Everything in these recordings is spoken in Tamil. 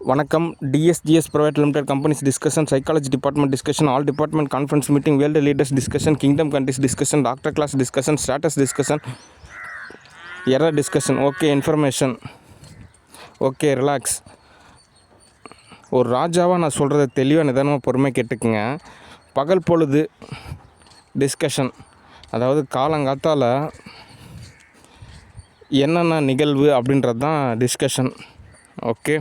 வணக்கம். DSGS private limited companies discussion, psychology department discussion, all department conference meeting, world leaders discussion, kingdom countries discussion, doctor class discussion, status discussion, error discussion. Okay, information. Okay, relax. ஒரு ராஜாவாக நான் சொல்கிறத தெளிவாக நிதானமாக பொறுமையாக கேட்டுக்குங்க. பகல் பொழுது டிஸ்கஷன், அதாவது காலங்காத்தால் என்னென்ன நிகழ்வு அப்படின்றது தான் டிஸ்கஷன். ஓகே.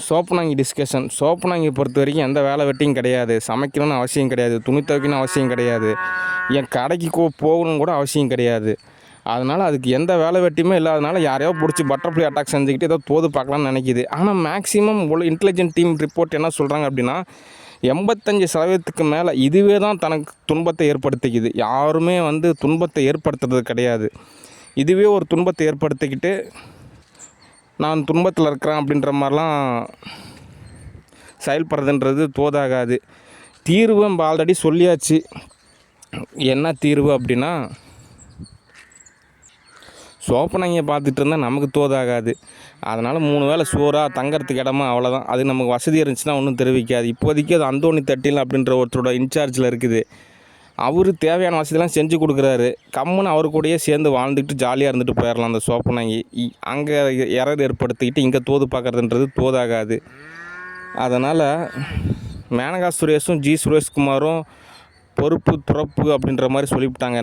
சோப்புனாங்கி டிஸ்கஷன். சோப்புனாங்கி பொறுத்த வரைக்கும் எந்த வேலை வெட்டியும் கிடையாது, சமைக்கணும்னு அவசியம் கிடையாது, துணி துவைக்கணும்னு அவசியம் கிடையாது, என் கடைக்கு போகணும்னு கூட அவசியம் கிடையாது. அதனால் அதுக்கு எந்த வேலை வெட்டியுமே இல்லாதனால யாரையோ பிடிச்சி பட்டர்ஃப்ளை அட்டாக் செஞ்சுக்கிட்டு ஏதோ தோது பார்க்கலான்னு நினைக்கிது. ஆனால் மேக்ஸிமம் இன்டெலிஜென்ட் டீம் ரிப்போர்ட் என்ன சொல்கிறாங்க அப்படின்னா 85% மேலே இதுவே தான் தனக்கு துன்பத்தை ஏற்படுத்திக்குது. யாருமே துன்பத்தை ஏற்படுத்துறது கிடையாது. இதுவே ஒரு துன்பத்தை ஏற்படுத்திக்கிட்டு நான் துன்பத்தில் இருக்கிறேன் அப்படின்ற மாதிரிலாம் செயல்படுறதுன்றது தோதாகாது. தீர்வு நம்ம ஆல்ரெடி சொல்லியாச்சு. என்ன தீர்வு அப்படின்னா, சோப்பனாங்க பார்த்துட்டு இருந்தால் நமக்கு தோதாகாது. அதனால் 3 வேளை சோறாக தங்கறதுக்கு இடமா அவ்வளோதான். அது நமக்கு வசதி இருந்துச்சுன்னா ஒன்றும் தெரிவிக்காது. இப்போதைக்கு அது அந்தோணி தட்டில் அப்படின்ற ஒருத்தரோட இன்சார்ஜில் இருக்குது. அவர் தேவையான வசதியெல்லாம் செஞ்சு கொடுக்குறாரு. கம்முன்னு அவர் கூடயே சேர்ந்து வாழ்ந்துக்கிட்டு ஜாலியாக இருந்துட்டு போயிடலாம். அந்த சோப்பனாங்கி அங்கே எரர் ஏற்படுத்திக்கிட்டு இங்கே தோது பார்க்குறதுன்றது தோதாகாது. அதனால் மேனகா சுரேஷும் சுரேஷ்குமாரும் பொறுப்பு துறப்பு அப்படின்ற மாதிரி சொல்லிவிட்டாங்க.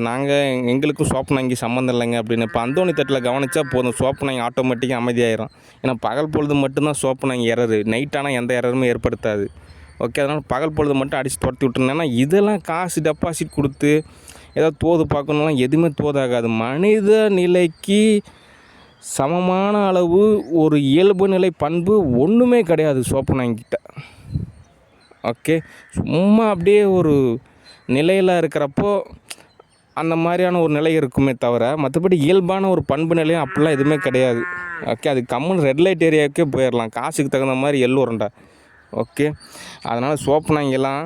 எங்களுக்கும் சோப்பனாங்கி சம்மந்தம் இல்லைங்க அப்படின்னு. இப்போ அந்தோணி தட்டில் கவனித்தா போதும், சோப்பனாங்கி ஆட்டோமேட்டிக்காக அமைதியாயிரும். ஏன்னா பகல் பொழுது மட்டும்தான் சோப்பனாங்கி எரரு, நைட்டானால் எந்த எரருமே ஏற்படுத்தாது. ஓகே, அதனால் பகல் பொழுது மட்டும் அடித்து துரத்தி விட்டுருந்தேன்னா இதெல்லாம் காசு டெபாசிட் கொடுத்து ஏதாவது தோது பார்க்கணும்லாம் எதுவுமே தோதாகாது. மனித நிலைக்கு சமமான அளவு ஒரு இயல்பு நிலை பண்பு ஒன்றுமே கிடையாது சோப்பனாங்கிட்ட. ஓகே, சும்மா அப்படியே ஒரு நிலையில் இருக்கிறப்போ அந்த மாதிரியான ஒரு நிலை இருக்குமே தவிர மற்றபடி இயல்பான ஒரு பண்பு நிலையும் அப்படிலாம் எதுவுமே கிடையாது. ஓகே, அது கம்முன்னு ரெட் லைட் ஏரியாவுக்கே போயிடலாம், காசுக்கு தகுந்த மாதிரி எள்ளுறண்டா. ஓகே, அதனால் சோப்புனாங்கெல்லாம்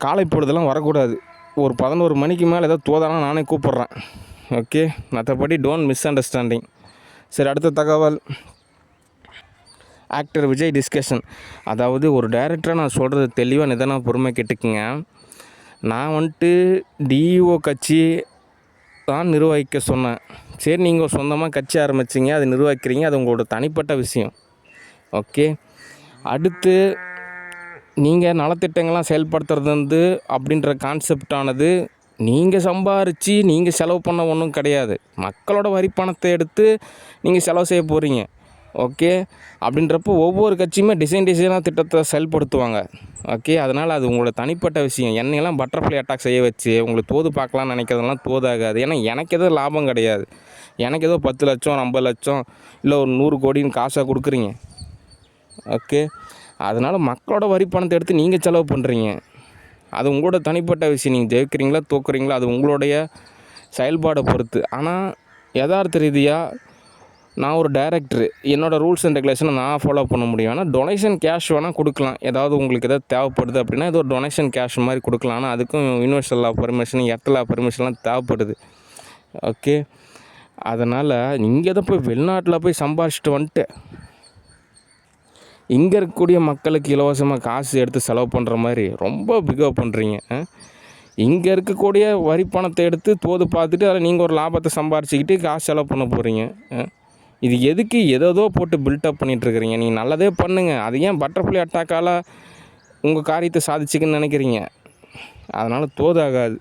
காலை பொழுதெல்லாம் வரக்கூடாது. ஒரு 11 மணிக்கு மேலே ஏதாவது தோதானா நானே கூப்பிட்றேன். ஓகே, மற்றபடி டோன்ட் மிஸ் அண்டர்ஸ்டாண்டிங். சரி, அடுத்த தகவல். Actor Vijay discussion. அதாவது ஒரு டைரக்டராக நான் சொல்கிறது தெளிவாக நிதானமாக பொறுமை கேட்டுக்குங்க. நான் டிஇஓ கட்சி தான் நிர்வகிக்க சொன்னேன். சரி, நீங்கள் சொந்தமாக கட்சி ஆரம்பிச்சிங்க, அது நிர்வகிக்கிறீங்க, அது உங்களோட தனிப்பட்ட விஷயம். ஓகே, அடுத்து நீங்கள் நலத்திட்டங்கள்லாம் செயல்படுத்துறது அப்படின்ற கான்செப்டானது நீங்கள் சம்பாரித்து நீங்கள் செலவு பண்ண ஒன்றும் கிடையாது. மக்களோட வரி பணத்தை எடுத்து நீங்கள் செலவு செய்ய போகிறீங்க. ஓகே, அப்படின்றப்போ ஒவ்வொரு கட்சியுமே டிசைனாக திட்டத்தை செயல்படுத்துவாங்க. ஓகே, அதனால் அது உங்களோட தனிப்பட்ட விஷயம். என்னையெல்லாம் பட்டர்ஃப்ளை அட்டாக் செய்ய வச்சு உங்களுக்கு தோது பார்க்கலான்னு நினைக்கிறதெல்லாம் தோதாகாது. ஏன்னா எனக்கு எதுவும் லாபம் கிடையாது. எனக்கு ஏதோ 10 லட்சம் 50 லட்சம் இல்லை ஒரு 100 கோடின்னு காசாக கொடுக்குறீங்க. ஓகே, அதனால் மக்களோட வரி பணத்தை எடுத்து நீங்கள் செலவு பண்ணுறீங்க. அது உங்களோட தனிப்பட்ட விஷயம். நீங்கள் ஜெயிக்கிறீங்களா தோக்குறீங்களா அது உங்களுடைய செயல்பாடை பொறுத்து. ஆனால் யதார்த்த ரீதியாக நான் ஒரு டைரக்டரு, என்னோடய ரூல்ஸ் அண்ட் ரெகுலேஷனை நான் ஃபாலோ பண்ண முடியும். ஆனால் டொனேஷன் கேஷ் வேணால் கொடுக்கலாம். ஏதாவது உங்களுக்கு எதாவது தேவைப்படுது அப்படின்னா இது ஒரு டொனேஷன் கேஷ் மாதிரி கொடுக்கலாம். ஆனால் அதுக்கும் யூனிவர்சல் லா பர்மிஷன், எர்த் லா பர்மிஷன்லாம் தேவைப்படுது. ஓகே, அதனால் நீங்கள் தான் போய் வெளிநாட்டில் போய் சம்பாரிச்சிட்டு வந்துட்டு இங்கே இருக்கக்கூடிய மக்களுக்கு இலவசமாக காசு எடுத்து செலவு பண்ணுற மாதிரி ரொம்ப பிகேவ் பண்ணுறீங்க. இங்கே இருக்கக்கூடிய வரி பணத்தை எடுத்து தோது பார்த்துட்டு அதில் நீங்கள் ஒரு லாபத்தை சம்பாரிச்சிக்கிட்டு காசு செலவு பண்ண போகிறீங்க. இது எதுக்கு ஏதோ போட்டு பில்டப் பண்ணிகிட்ருக்குறீங்க? நீங்கள் நல்லதே பண்ணுங்கள். அது ஏன் பட்டர்ஃப்ளை அட்டாக்கால் உங்கள் காரியத்தை சாதிச்சிக்குன்னு நினைக்கிறீங்க? அதனால் தோதாகாது.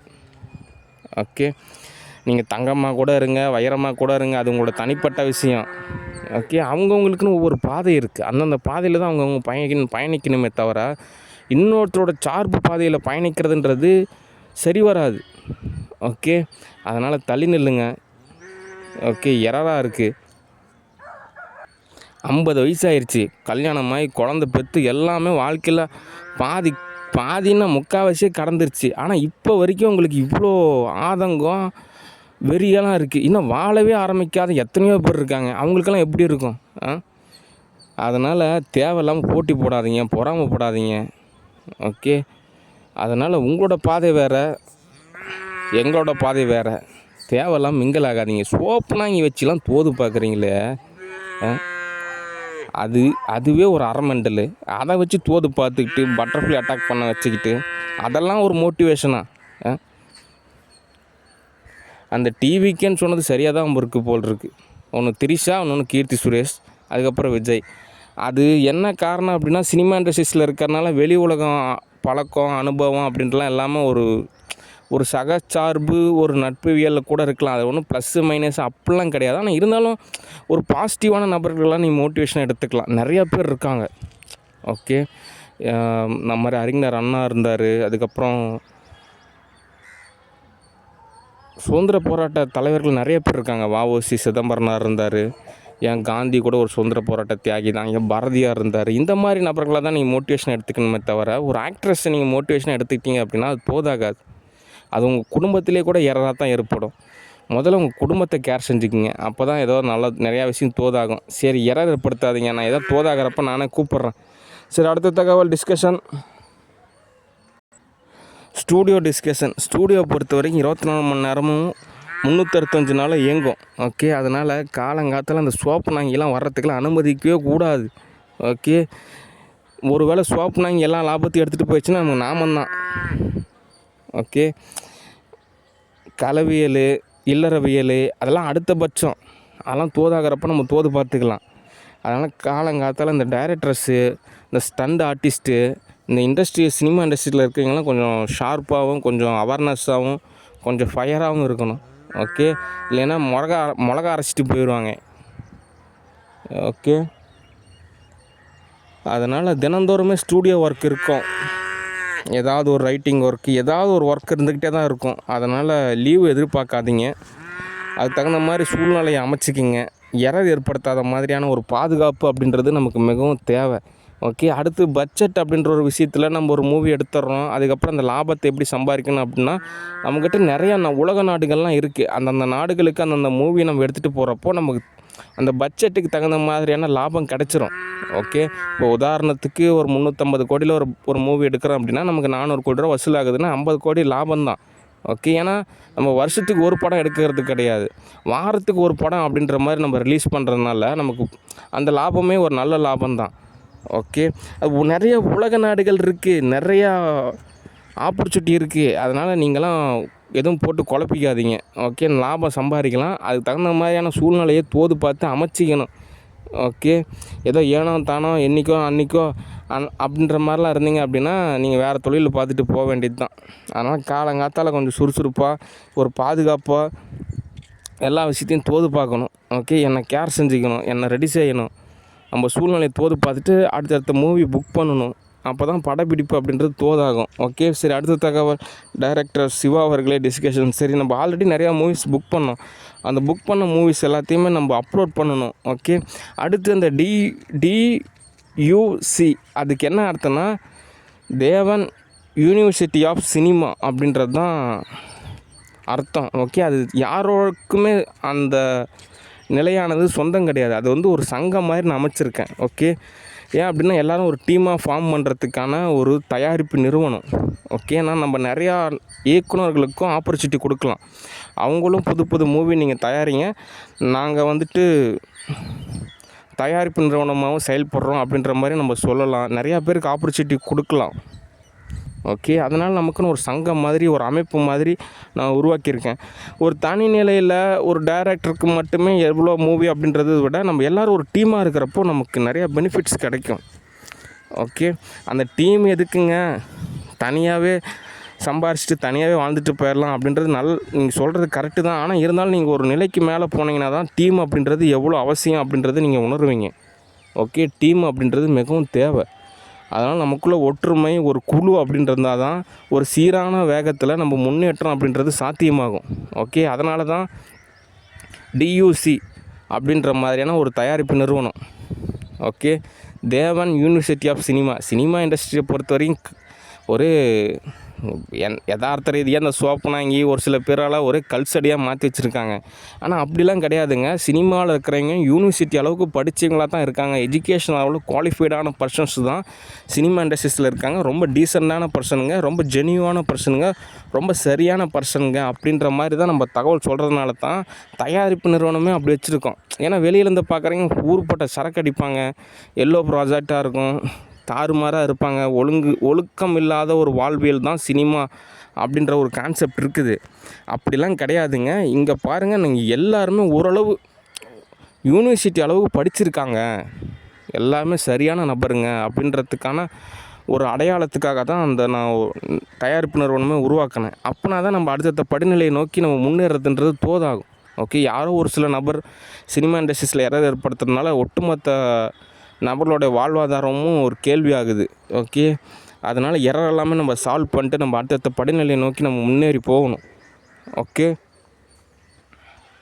ஓகே, நீங்கள் தங்கமாக கூட இருங்க, வைரமாக கூட இருங்க, அது உங்களோட தனிப்பட்ட விஷயம். ஓகே, அவங்கவுங்களுக்குன்னு ஒவ்வொரு பாதை இருக்குது. அந்தந்த பாதையில் தான் அவங்கவுங்க பயணிக்கணுமே தவிர இன்னொருத்தரோட சார்பு பாதையில் பயணிக்கிறதுன்றது சரி வராது. ஓகே, அதனால் தள்ளி நில்லுங்க. ஓகே, எரராக இருக்குது. 50 வயசாகிடுச்சு, கல்யாணமாகி குழந்த பெற்று எல்லாமே வாழ்க்கையில் பாதின்னா முக்கால்வாசியே கடந்துருச்சு. ஆனால் இப்போ வரைக்கும் உங்களுக்கு இவ்வளோ ஆதங்கம் வெறியெல்லாம் இருக்குது. இன்னும் வாழவே ஆரம்பிக்காத எத்தனையோ பேர் இருக்காங்க. அவங்களுக்கெல்லாம் எப்படி இருக்கும்? அதனால் தேவையில்லாமல் போட்டி போடாதீங்க, பொறாமப்படாதீங்க. ஓகே, அதனால் உங்களோட பாதை வேறு, எங்களோட பாதை வேறு. தேவையில்லாமல் மிங்கல் ஆகாதீங்க. சோப்புலாம் இங்கே வச்சுலாம் தோது பார்க்குறீங்களே, அதுவே ஒரு அரை மெண்டலு. அதை வச்சு தோது பார்த்துக்கிட்டு பட்டர்ஃப்ளை அட்டாக் பண்ண வச்சுக்கிட்டு அதெல்லாம் ஒரு மோட்டிவேஷனா? அந்த டிவிக்கேன்னு சொன்னது சரியாக தான் இருக்குது போல் இருக்குது. ஒன்று திரிஷா, இன்னொன்று கீர்த்தி சுரேஷ், அதுக்கப்புறம் விஜய். அது என்ன காரணம் அப்படின்னா, சினிமா இண்டஸ்ட்ரீஸில் இருக்கிறனால வெளி உலகம் பழக்கம் அனுபவம் அப்படின்ட்டுலாம் எல்லாமே ஒரு சகச்சார்பு ஒரு நட்புவியலில் கூட இருக்கலாம். அது ஒன்றும் ப்ளஸ்ஸு மைனஸ் அப்படிலாம் கிடையாது. ஆனால் இருந்தாலும் ஒரு பாசிட்டிவான நபர்களாக நீ மோட்டிவேஷனை எடுத்துக்கலாம். நிறையா பேர் இருக்காங்க. ஓகே, நம்ம மாதிரி அறிஞர் அண்ணா இருந்தார். அதுக்கப்புறம் சுதந்திர போராட்ட தலைவர்கள் நிறைய பேர் இருக்காங்க. வ.உ.சி. சிதம்பரனார் இருந்தார். ஏன் காந்தி கூட ஒரு சுதந்திர போராட்ட தியாகி தான். ஏன் பாரதியார் இருந்தார். இந்த மாதிரி நபர்களாக தான் நீங்கள் மோட்டிவேஷன் எடுத்துக்கணுமே தவிர, ஒரு ஆக்ட்ரஸை நீங்கள் மோட்டிவேஷனை எடுத்துக்கிட்டீங்க அப்படின்னா அது போதாகாது. அது உங்கள் குடும்பத்திலே கூட எரராக தான் ஏற்படும். முதல்ல உங்கள் குடும்பத்தை கேர் செஞ்சுக்கிங்க. அப்போ தான் ஏதோ நல்லா நிறையா விஷயம் தோதாகும். சரி, எரர் ஏற்படுத்தாதீங்க. நான் ஏதோ தோதாகிறப்ப நானே கூப்பிட்றேன். சரி, அடுத்த தகவல் டிஸ்கஷன். Studio discussion. ஸ்டூடியோ பொறுத்த வரைக்கும் 24 மணி நேரமும் 365 நாளும் இயங்கும். ஓகே, அதனால் காலங்காலத்தில் அந்த சோப்பு நாங்கிலாம் வர்றதுக்கெல்லாம் அனுமதிக்கவே கூடாது. ஓகே, ஒரு வேளை சோப்பு நாங்கி எல்லா லாபத்தையும் எடுத்துகிட்டு போயிடுச்சுன்னா நமக்கு நாமந்தான். ஓகே, களவியல் இல்லறவியல் அதெல்லாம் அடுத்த பட்சம். அதெல்லாம் தோதாகிறப்ப நம்ம தோது பார்த்துக்கலாம். அதனால் காலங்காலத்தில் இந்த டைரக்டர்ஸு, இந்த ஸ்டண்ட் ஆர்டிஸ்ட்டு, இந்த சினிமா இண்டஸ்ட்ரியில் இருக்கிறவங்களாம் கொஞ்சம் ஷார்ப்பாகவும் கொஞ்சம் அவேர்னஸ்ஸாகவும் கொஞ்சம் ஃபயராகவும் இருக்கணும். ஓகே, இல்லைன்னா மிளகா அரைச்சிட்டு போயிடுவாங்க. ஓகே, அதனால் தினந்தோறுமே ஸ்டூடியோ ஒர்க் இருக்கும். ஏதாவது ஒரு ரைட்டிங் ஒர்க்கு, ஏதாவது ஒரு ஒர்க் இருந்துக்கிட்டே தான் இருக்கும். அதனால் லீவு எதிர்பார்க்காதீங்க. அதுக்கு தகுந்த மாதிரி சூழ்நிலையை அமைச்சிக்கிங்க. எரர் ஏற்படுத்தாத மாதிரியான ஒரு பாதுகாப்பு அப்படின்றது நமக்கு மிகவும் தேவை. ஓகே, அடுத்து பட்ஜெட் அப்படின்ற ஒரு விஷயத்தில் நம்ம ஒரு மூவி எடுத்துடுறோம். அதுக்கப்புறம் அந்த லாபத்தை எப்படி சம்பாதிக்கணும் அப்படின்னா, நம்மக்கிட்ட நிறையா உலக நாடுகள்லாம் இருக்குது. அந்தந்த நாடுகளுக்கு அந்தந்த மூவி நம்ம எடுத்துகிட்டு போகிறப்போ நமக்கு அந்த பட்ஜெட்டுக்கு தகுந்த மாதிரியான லாபம் கிடச்சிரும். ஓகே, இப்போ உதாரணத்துக்கு ஒரு 350 கோடியில் ஒரு மூவி எடுக்கிறோம் அப்படின்னா நமக்கு 400 கோடி ரூபா வசூலாகுதுன்னா 50 கோடி லாபம் தான். ஓகே, ஏன்னா நம்ம வருஷத்துக்கு ஒரு படம் எடுக்கிறது கிடையாது, வாரத்துக்கு ஒரு படம் அப்படின்ற மாதிரி நம்ம ரிலீஸ் பண்ணுறதுனால நமக்கு அந்த லாபமே ஒரு நல்ல லாபம் தான். ஓகே, நிறைய உலக நாடுகள் இருக்குது, நிறையா ஆப்பர்ச்சுனிட்டி இருக்குது. அதனால் நீங்களாம் எதுவும் போட்டு குழப்பிக்காதீங்க. ஓகே, லாபம் சம்பாதிக்கலாம். அதுக்கு தகுந்த மாதிரியான சூழ்நிலையை தோது பார்த்து அமைச்சிக்கணும். ஓகே, ஏதோ ஏனோ தானோ என்றைக்கோ அன்றைக்கோ அப்படின்ற மாதிரிலாம் இருந்தீங்க அப்படின்னா நீங்கள் வேறு தொழில் பார்த்துட்டு போக வேண்டியது தான். அதனால் காலங்காத்தால் கொஞ்சம் சுறுசுறுப்பாக ஒரு பாதுகாப்பாக எல்லா விஷயத்தையும் தோது பார்க்கணும். ஓகே, என்னை கேர் செஞ்சுக்கணும், என்னை ரெடி செய்யணும். நம்ம சூழ்நிலையை தோது பார்த்துட்டு அடுத்தடுத்த மூவி புக் பண்ணணும். அப்போ தான் படப்பிடிப்பு அப்படின்றது தோதாகும். ஓகே, சரி, அடுத்த தகவல். டைரக்டர் சிவா அவர்களே டிஸ்கஷன். சரி, நம்ம ஆல்ரெடி நிறையா மூவிஸ் புக் பண்ணோம். அந்த புக் பண்ண மூவிஸ் எல்லாத்தையுமே நம்ம அப்லோட் பண்ணணும். ஓகே, அடுத்து அந்த DUC அதுக்கு என்ன அர்த்தம்னா தேவன் யூனிவர்சிட்டி ஆஃப் சினிமா அப்படின்றது தான் அர்த்தம். ஓகே, அது யாரோருக்குமே அந்த நிலையானது சொந்தம் கிடையாது. அது ஒரு சங்கம் மாதிரி நான் அமைச்சிருக்கேன். ஓகே, ஏன் அப்படின்னா எல்லோரும் ஒரு டீமாக ஃபார்ம் பண்ணுறதுக்கான ஒரு தயாரிப்பு நிறுவனம். ஓகே, நான் நம்ம நிறையா இயக்குநர்களுக்கும் ஆப்பர்ச்சுனிட்டி கொடுக்கலாம். அவங்களும் புது புது மூவி நீங்கள் தயாரிங்க, நாங்கள் தயாரிப்பு நிறுவனமாகவும் செயல்படுறோம் அப்படின்ற மாதிரி நம்ம சொல்லலாம். நிறையா பேருக்கு ஆப்பர்ச்சுனிட்டி கொடுக்கலாம். ஓகே, அதனால் நமக்குன்னு ஒரு சங்கம் மாதிரி ஒரு அமைப்பு மாதிரி நான் உருவாக்கியிருக்கேன். ஒரு தனி நிலையில் ஒரு டைரக்டருக்கு மட்டுமே எவ்வளோ மூவி அப்படின்றத விட நம்ம எல்லோரும் ஒரு டீமாக இருக்கிறப்போ நமக்கு நிறையா பெனிஃபிட்ஸ் கிடைக்கும். ஓகே, அந்த டீம் எதுக்குங்க, தனியாகவே சம்பாரிச்சிட்டு தனியாகவே வாழ்ந்துட்டு போயிடலாம் அப்படின்றது நீங்கள் சொல்கிறது கரெக்டு தான். ஆனால் இருந்தாலும் நீங்கள் ஒரு நிலைக்கு மேலே போனீங்கன்னா தான் டீம் அப்படின்றது எவ்வளோ அவசியம் அப்படின்றது நீங்கள் உணர்வீங்க. ஓகே, டீம் அப்படின்றது மிகவும் தேவை. அதனால் நமக்குள்ளே ஒற்றுமை ஒரு குழு அப்படின்றதால் தான் ஒரு சீரான வேகத்தில் நம்ம முன்னேற்றம் அப்படின்றது சாத்தியமாகும். ஓகே, அதனால தான் DUC அப்படின்ற மாதிரியான ஒரு தயாரிப்பு நிறுவனம். ஓகே, தேவன் யூனிவர்சிட்டி ஆஃப் சினிமா இண்டஸ்ட்ரியை பொறுத்த வரைக்கும் ஒரு யதார்த்த ரீதியாக இந்த சோப்பனாங்கி ஒரு சில பேரால் ஒரே கல்சடியாக மாற்றி வச்சுருக்காங்க. ஆனால் அப்படிலாம் கிடையாதுங்க. சினிமாவில் இருக்கிறவங்க யூனிவர்சிட்டி அளவுக்கு படித்தவங்களாக தான் இருக்காங்க. எஜுகேஷன் அளவில் குவாலிஃபைடான பர்சன்ஸ் தான் சினிமா இண்டஸ்ட்ரீஸில் இருக்காங்க. ரொம்ப டீசெண்டான பர்சனுங்க, ரொம்ப ஜெனியூவான பர்சனுங்க, ரொம்ப சரியான பர்சனுங்க அப்படின்ற மாதிரி தான் நம்ம தகவல் சொல்கிறதுனால தான் தயாரிப்பு நிறுவனமே அப்படி வச்சுருக்கோம். ஏன்னா வெளியிலேருந்து பார்க்குறவங்க ஊருப்பட்ட சரக்கு அடிப்பாங்க, எல்லோ ப்ராஜெக்டாக இருக்கும், தாறுமாறாக இருப்பாங்க. ஒழுக்கம் இல்லாத ஒரு வாழ்வியல் தான் சினிமா அப்படின்ற ஒரு கான்செப்ட் இருக்குது. அப்படிலாம் கிடையாதுங்க. இங்கே பாருங்கள், நீங்கள் எல்லாருமே ஓரளவு யூனிவர்சிட்டி அளவுக்கு படிச்சிருக்காங்க, எல்லாமே சரியான நபருங்க அப்படின்றதுக்கான ஒரு அடையாளத்துக்காக தான் நான் தயாரிப்பு நிறுவனமே உருவாக்கினேன். அப்போனா தான் நம்ம அடுத்தடுத்த படிநிலையை நோக்கி நம்ம முன்னேறதுன்றது தோதாகும். ஓகே, யாரோ ஒரு சில நபர் சினிமா இண்டஸ்ட்ரீஸில் எரர் ஏற்படுத்துறதுனால ஒட்டுமொத்த நபர்களோடைய வாழ்வாதாரமும் ஒரு கேள்வி ஆகுது. ஓகே, அதனால் எரர் எல்லாமே நம்ம சால்வ் பண்ணிட்டு நம்ம அடுத்தடுத்த படிநிலையை நோக்கி நம்ம முன்னேறி போகணும். ஓகே.